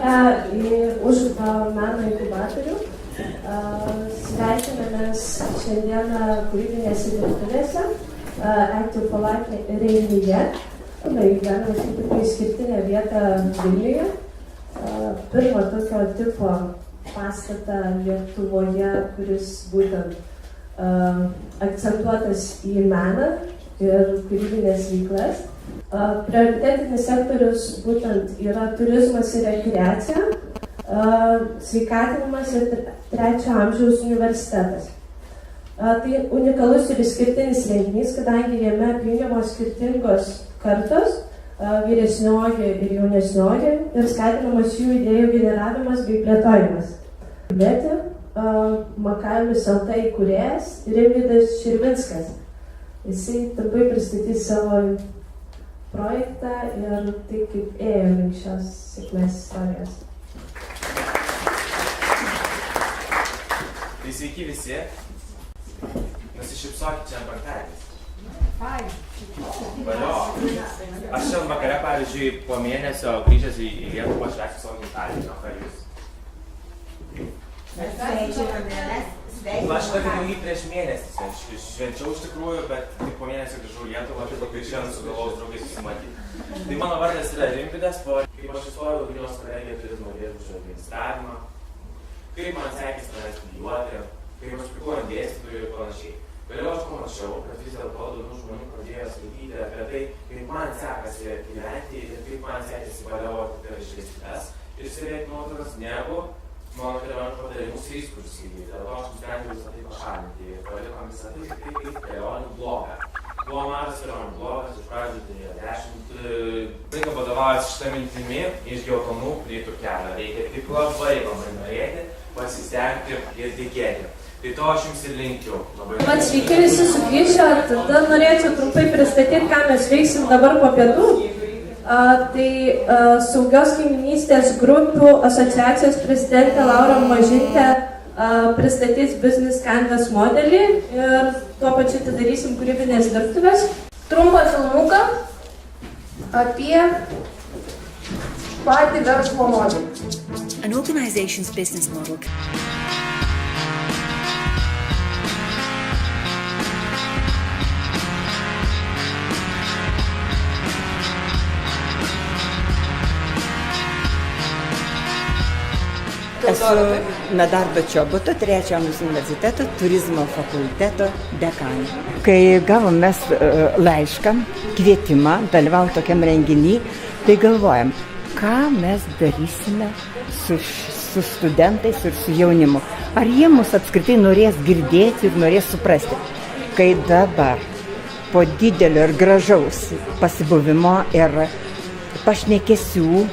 atvykę į Užupio meno inkubatorių. Sveikinamės šiandieną kūrybinėse dirbtuvėse Active for Life renginyje. Galime sakyti išskirtinę vietą Vilniuje. Pirmo tokio tipo pastatą Lietuvoje, kuris būtent akcentuotas į meną ir kūrybinės veiklas. Prioritetinis sektorius būtent yra turizmas ir rekreacija, sveikatinimas ir trečio amžiaus universitetas. Tai unikalus ir išskirtinis renginys, kadangi jame apjungiamos skirtingos kartos, vyresnioji ir jaunesnioji, ir skatinamas jų idėjų generavimas bei plėtojimas. Kalbėti Makalius LT įkūrėjas Rimvydas Širvinskas. Jisai trumpai pristatys savo projektą ir tai, kaip ėjo link šios sėkmės istorijos. Tai sveiki visi. Nusišypsokit čia penktadienis. Valio. Aš šiandien vakare, pavyzdžiui, po mėnesio grįžęs į Lietuvą švęsiu savo gimtadienį. Ką jūs? Aš tokį daugiai prieš mėnesį švenčiau iš tikrųjų, bet tik po mėnesio grįžau į Lietuvą, aš labai šiandien sugalvojau su draugais susimatyti. Tai mano vardas yra Rimvydas, kaip aš įstojau Vilniaus kolegiją turizmo viešbučio administravimą, kaip man sekėsi tenai studijuoti, kaip aš pikau ant dėstytojų ir panašiai. Vėliau aš pamačiau, kad vis dėlto daugiau žmonių pradėjo skaityti apie tai, kaip man sekasi gyventi ir kaip man sekėsi baliavoti per išleistas ir stebėti nuotraukas negu mano kelionės patarimus ir įspūdžius skaityti. Dėl to aš nusprendžiau visą tai pašalinti ir palikom visą tai kaip kelionių blogą. Buvo mažas kelionių blogas, iš pradžių turėjo 10. Laiką vadovaujas šitą mintimi iš geltonų plytų kelio. Reikia tik labai norėti, pasistengti ir tikėti. Tai to aš jums ir linkiu. Sveiki visi sugrįžę, tada norėčiau trumpai pristatyti, ką mes veiksim dabar po pietų. Saugios kaiminystės grupių asociacijos prezidentė Laura Mažytė pristatys Business Canvas modelį ir tuo pačiu atidarysim kūrybinės dirbtuvės. Trumpą filmuką apie patį verslo modelį. An organization's business model. Esu Medardo Čoboto, trečio amžiaus universiteto turizmo fakulteto dekanė. Kai gavom mes laišką, kvietimą dalyvauti tokiam renginį, tai galvojam, ką mes darysime su studentais ir su jaunimu. Ar jie mus apskritai norės girdėti ir norės suprasti. Kai dabar po didelio ir gražaus pasibuvimo ir pašnekesių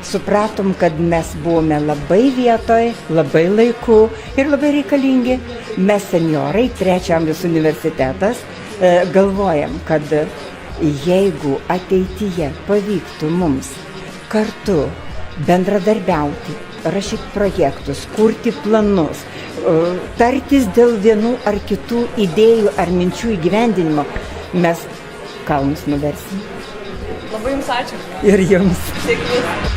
supratom, kad mes buvome labai vietoj, labai laiku ir labai reikalingi. Mes seniorai, trečio amžiaus universitetas, galvojam, kad jeigu ateityje pavyktų mums kartu bendradarbiauti, rašyti projektus, kurti planus, tartis dėl vienų ar kitų idėjų ar minčių įgyvendinimo, mes kalnus nuversim. Labai jums ačiū. Ir jums. Sėkmės.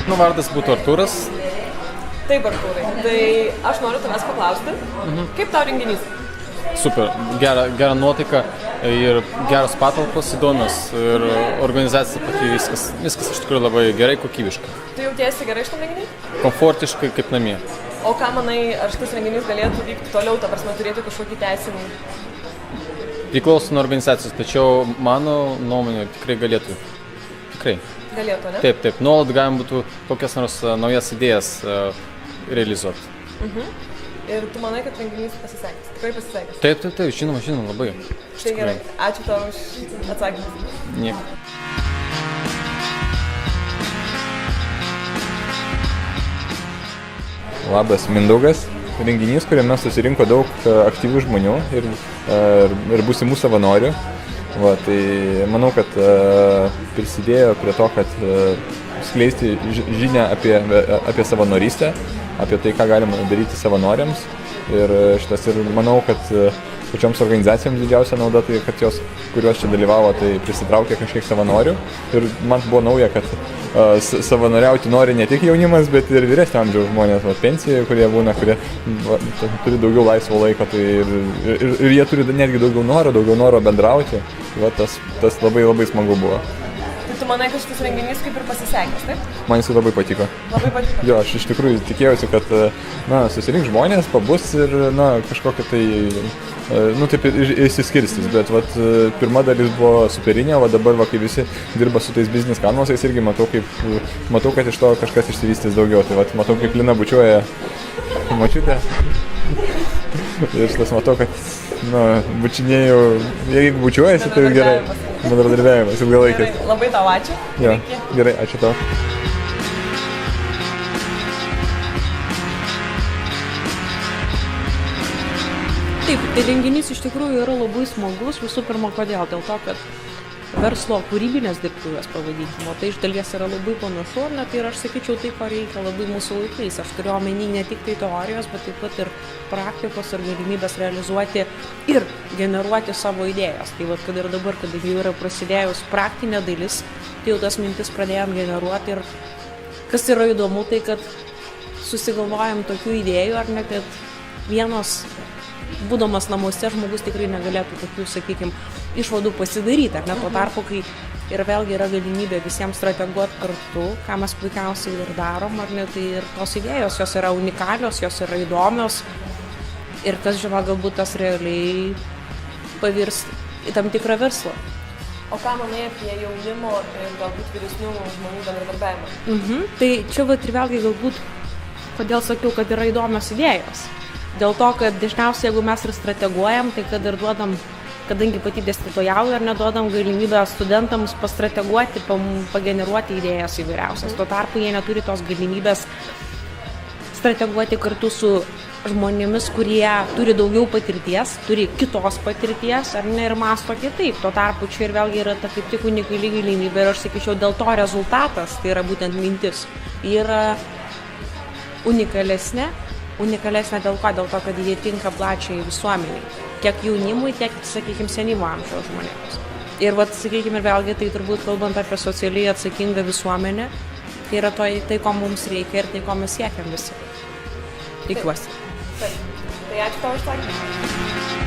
Vardas būtų Artūras. Taip, Artūrai. Tai aš noriu tavęs paklausti, kaip tau renginys? Super, gera nuotaika ir geros patalpos įdomios ir organizacija pati viskas iš tikrųjų labai gerai, kokybiška. Tu jautiesi gerai šitam renginį? Komfortiškai kaip namie. O ką manai, ar šitas renginys galėtų vykti toliau, ta prasme turėti kažkokį teisinį? Priklauso nuo organizacijos, tačiau mano nuomonė tikrai galėtų. Tikrai. Galėtų, ne? Taip, nuolat galim būtų kokias nors naujas idėjas realizuoti. Ir tu manai, kad renginys pasisekęs? Tikrai pasisekęs? Taip, žinoma, labai. Tai gerai, ačiū tau už atsakymą. Nieko. Labas, Mindaugas. Renginys, kuriame susirinko daug aktyvių žmonių ir būsimų savanorių. Tai manau, kad prisidėjo prie to, kad skleisti žinią apie savanorystę, apie tai, ką galima daryti savanoriams. Ir manau, kad pačioms organizacijoms didžiausia nauda, tai kad jos, kurios čia dalyvavo, tai prisitraukė kažkiek savanorių. Ir man buvo nauja, kad savanoriauti nori ne tik jaunimas, bet ir vyresnio amžiaus žmonės, pensijoje, kurie būna, kurie turi daugiau laisvo laiko, tai ir jie turi netgi daugiau noro bendrauti. Tas labai smagu buvo. Tu manai, kad šitas renginys kaip ir pasisekęs, taip? Man jis labai patiko. Labai patiko? Jo, aš iš tikrųjų tikėjausi, kad susirink žmonės, pabus ir kažkokia tai, taip įsiskirstys, bet pirma dalis buvo superinė, dabar kai visi dirba su tais business kanvasais, irgi matau, kad iš to kažkas išsivystys daugiau. Tai matau, kaip Lina bučiuoja močiutę. Ir šitas matau, kad bučinėjau, jeigu bučiuojasi, tai gerai. Bendradarbiavimas ilgalaikis. Labai tau ačiū. Jo, gerai, ačiū tau. Taip, tai renginys iš tikrųjų yra labai smagus. Visų pirma, kodėl? Dėl to, kad verslo kūrybinės dirbtuvės pavadinkimo, tai iš dalies yra labai panašu, tai ir aš sakyčiau tai, ko reikia labai mūsų laikais. Aš turiu omeny ne tik tai teorijos, bet taip pat ir praktikos ir galimybės realizuoti ir generuoti savo idėjas. Tai kad ir dabar, kada jau yra prasidėjus praktinė dalis, tai jau tas mintis pradėjom generuoti ir kas yra įdomu, tai kad susigalvojam tokių idėjų, ar ne, kad vienos būdamas namuose žmogus tikrai negalėtų tokių, sakykime, išvadų pasidaryti, ar ne, tuo tarpu, kai ir vėlgi yra galimybė visiems strateguoti kartu, ką mes puikiausiai ir darom, ar ne, tai ir tos idėjos, jos yra unikalios, jos yra įdomios ir kas žino, galbūt tas realiai pavirs į tam tikrą verslą. O ką manai apie jaunimo ir galbūt vyresnių žmonių bendradarbiavimą? Tai čia ir vėlgi galbūt, kodėl sakiau, kad yra įdomios idėjos. Dėl to, kad dažniausiai, jeigu mes ir strateguojam, tai kad ir duodam, kadangi pati dėstytojauju, ar neduodam galimybę studentams pastrateguoti, pageneruoti idėjas įvairiausias. Tuo tarpu jie neturi tos galimybės strateguoti kartu su žmonėmis, kurie turi daugiau patirties, turi kitos patirties, ar ne, ir mąsto kitaip. Tuo tarpu čia ir vėlgi yra ta kaip tik unikali galimybė ir aš sakyčiau, dėl to rezultatas, tai yra būtent mintis, yra unikalesnė dėl ko? Dėl to, kad jie tinka plačiai visuomeniai. Tiek jaunimui, tiek, sakykime, senyvo amžiaus žmonėms. Ir, sakykime, ir vėlgi, tai turbūt kalbant apie socialiai atsakingą visuomenę, tai yra tai, ko mums reikia ir tai, ko mes siekiam visi. Tikiuosi. Taip. Tai ačiū tau už tai.